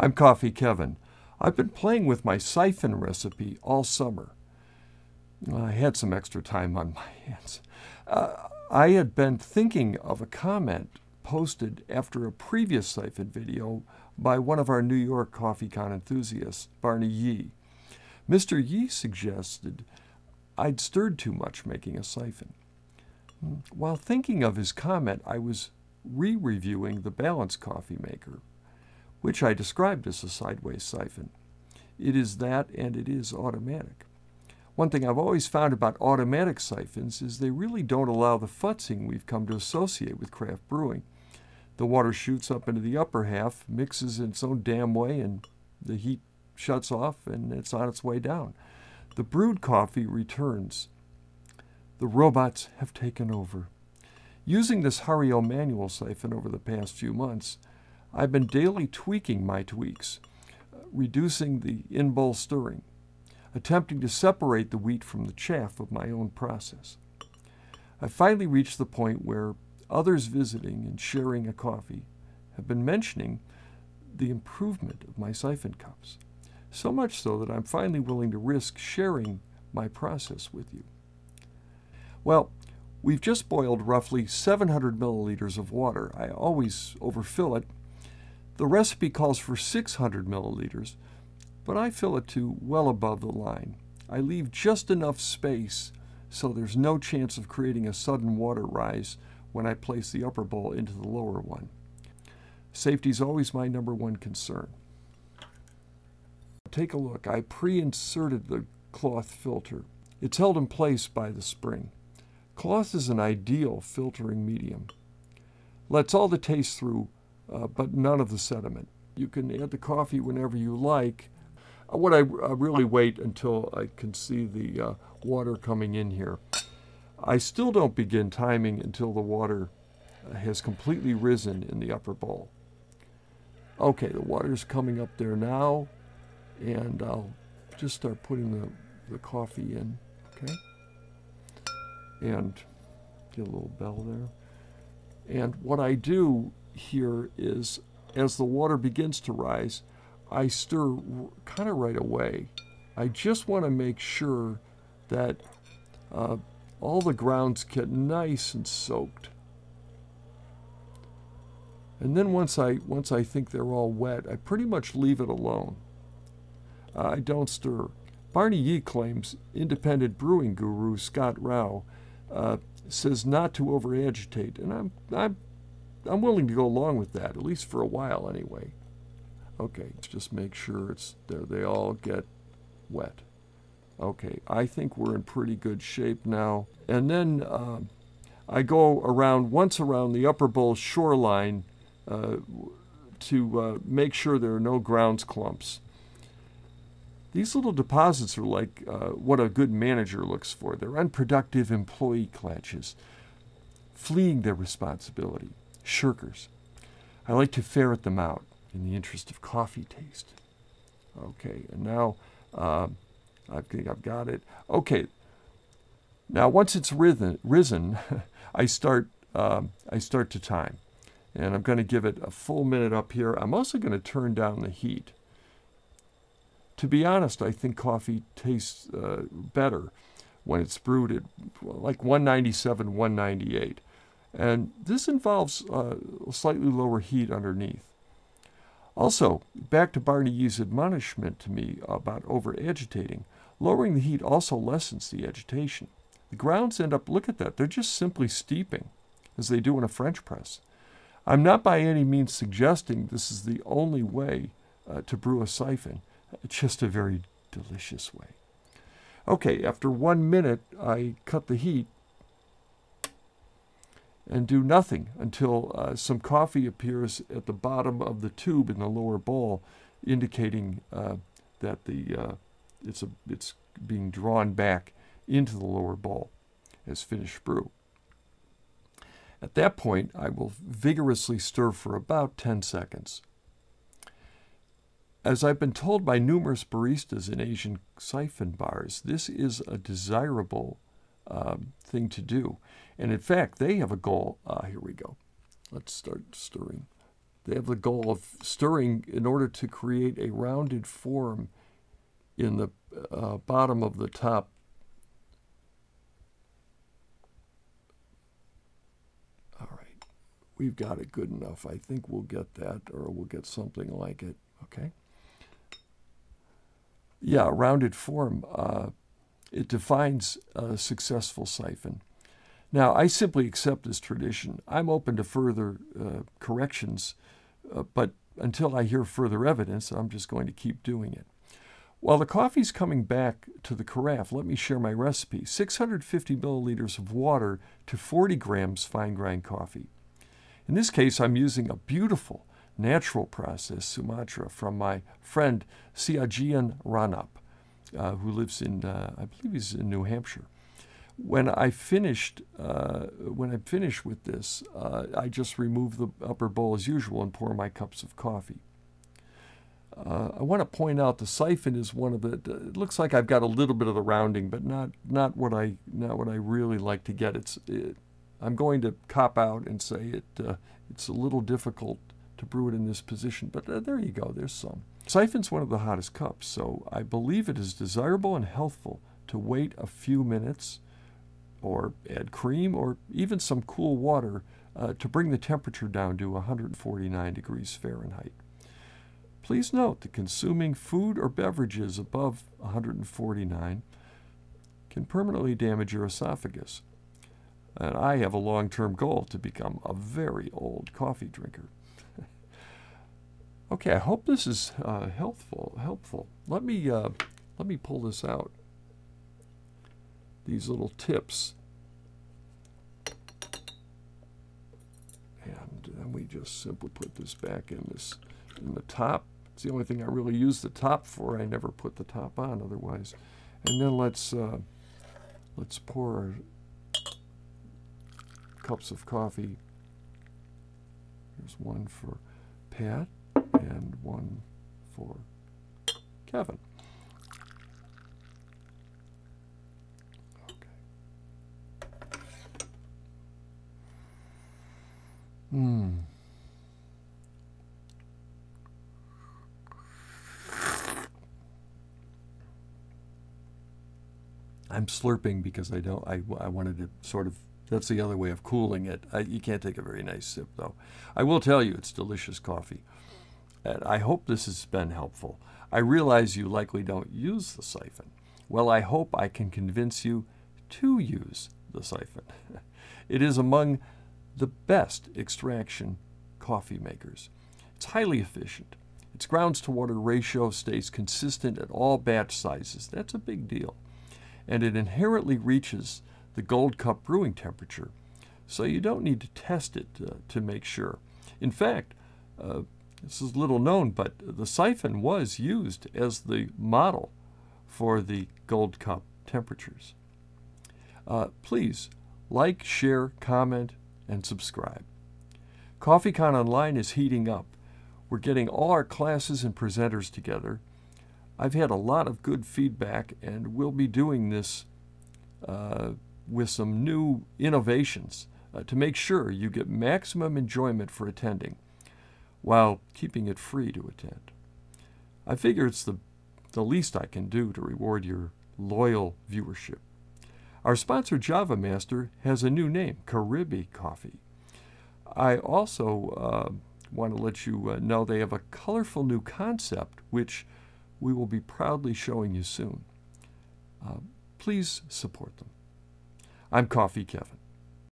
I'm Coffee Kevin. I've been playing with my siphon recipe all summer. I had some extra time on my hands. I had been thinking of a comment posted after a previous siphon video by one of our New York CoffeeCon enthusiasts, Barney Yee. Mr. Yee suggested I'd stirred too much making a siphon. While thinking of his comment, I was re-reviewing the Balanced Coffee Maker, which I described as a sideways siphon. It is that, and it is automatic. One thing I've always found about automatic siphons is they really don't allow the futzing we've come to associate with craft brewing. The water shoots up into the upper half, mixes in its own damn way, and the heat shuts off, and it's on its way down. The brewed coffee returns. The robots have taken over. Using this Hario manual siphon over the past few months, I've been daily tweaking my tweaks, reducing the in-bowl stirring, attempting to separate the wheat from the chaff of my own process. I finally reached the point where others visiting and sharing a coffee have been mentioning the improvement of my siphon cups, so much so that I'm finally willing to risk sharing my process with you. Well, we've just boiled roughly 700 milliliters of water. I always overfill it. The recipe calls for 600 milliliters, but I fill it to well above the line. I leave just enough space so there's no chance of creating a sudden water rise when I place the upper bowl into the lower one. Safety is always my number one concern. Take a look. I pre-inserted the cloth filter. It's held in place by the spring. Cloth is an ideal filtering medium. Lets all the taste through, but none of the sediment. You can add the coffee whenever you like. What I really wait until I can see the water coming in here. I still don't begin timing until the water has completely risen in the upper bowl. Okay, the water's coming up there now, and I'll just start putting the coffee in, okay? And get a little bell there. And what I do here is, as the water begins to rise, I stir kind of right away. I just want to make sure that all the grounds get nice and soaked. And then once I think they're all wet, I pretty much leave it alone. I don't stir. Barney Yee claims independent brewing guru Scott Rao says not to over-agitate, and I'm willing to go along with that, at least for a while anyway. Okay, let's just make sure it's there. They all get wet. Okay, I think we're in pretty good shape now. And then I go once around the upper bowl shoreline to make sure there are no grounds clumps. These little deposits are like what a good manager looks for. They're unproductive employee clutches, fleeing their responsibility, shirkers. I like to ferret them out in the interest of coffee taste. Okay, and now I think I've got it. Okay, now once it's risen, I start to time, and I'm going to give it a full minute up here. I'm also going to turn down the heat. To be honest, I think coffee tastes better when it's brewed at like 197, 198. And this involves slightly lower heat underneath. Also, back to Barney Yee's admonishment to me about over-agitating. Lowering the heat also lessens the agitation. The grounds end up, look at that, they're just simply steeping, as they do in a French press. I'm not by any means suggesting this is the only way to brew a siphon. It's just a very delicious way. Okay, after 1 minute, I cut the heat and do nothing until some coffee appears at the bottom of the tube in the lower bowl, indicating that it's being drawn back into the lower bowl as finished brew. At that point, I will vigorously stir for about 10 seconds. As I've been told by numerous baristas in Asian siphon bars, this is a desirable thing to do. And in fact, they have a goal. Here we go. Let's start stirring. They have the goal of stirring in order to create a rounded form in the bottom of the top. All right, we've got it good enough. I think we'll get that, or we'll get something like it. Okay. Yeah, rounded form. It defines a successful siphon. Now, I simply accept this tradition. I'm open to further corrections, but until I hear further evidence, I'm just going to keep doing it. While the coffee's coming back to the carafe, let me share my recipe. 650 milliliters of water to 40 grams fine grind coffee. In this case, I'm using a beautiful natural process Sumatra from my friend Siagian Ranap, who lives in, I believe he's in New Hampshire. When I'm finished with this, I just remove the upper bowl as usual and pour my cups of coffee. I want to point out the siphon is one of the. It looks like I've got a little bit of the rounding, but not what I really like to get. I'm going to cop out and say it's a little difficult to brew it in this position, but there you go. There's some. Siphon's one of the hottest cups, so I believe it is desirable and healthful to wait a few minutes, or add cream, or even some cool water to bring the temperature down to 149 degrees Fahrenheit. Please note that consuming food or beverages above 149 can permanently damage your esophagus. And I have a long-term goal to become a very old coffee drinker. Okay, I hope this is helpful. Let me pull this out. These little tips, and then we just simply put this back in the top. It's the only thing I really use the top for. I never put the top on otherwise. And then let's pour our cups of coffee. Here's one for Pat and one for Kevin. I'm slurping because I wanted to sort of, that's the other way of cooling it. You can't take a very nice sip though. I will tell you it's delicious coffee. And I hope this has been helpful. I realize you likely don't use the siphon. Well, I hope I can convince you to use the siphon. It is among the best extraction coffee makers. It's highly efficient. Its grounds to water ratio stays consistent at all batch sizes. That's a big deal. And it inherently reaches the gold cup brewing temperature, so you don't need to test it to make sure. In fact, this is little known, but the siphon was used as the model for the gold cup temperatures. Please like, share, comment, and subscribe. CoffeeCon Online is heating up. We're getting all our classes and presenters together. I've had a lot of good feedback, and we'll be doing this with some new innovations to make sure you get maximum enjoyment for attending while keeping it free to attend. I figure it's the least I can do to reward your loyal viewership. Our sponsor, Java Master, has a new name, Caribe Coffee. I also want to let you know they have a colorful new concept, which we will be proudly showing you soon. Please support them. I'm Coffee Kevin.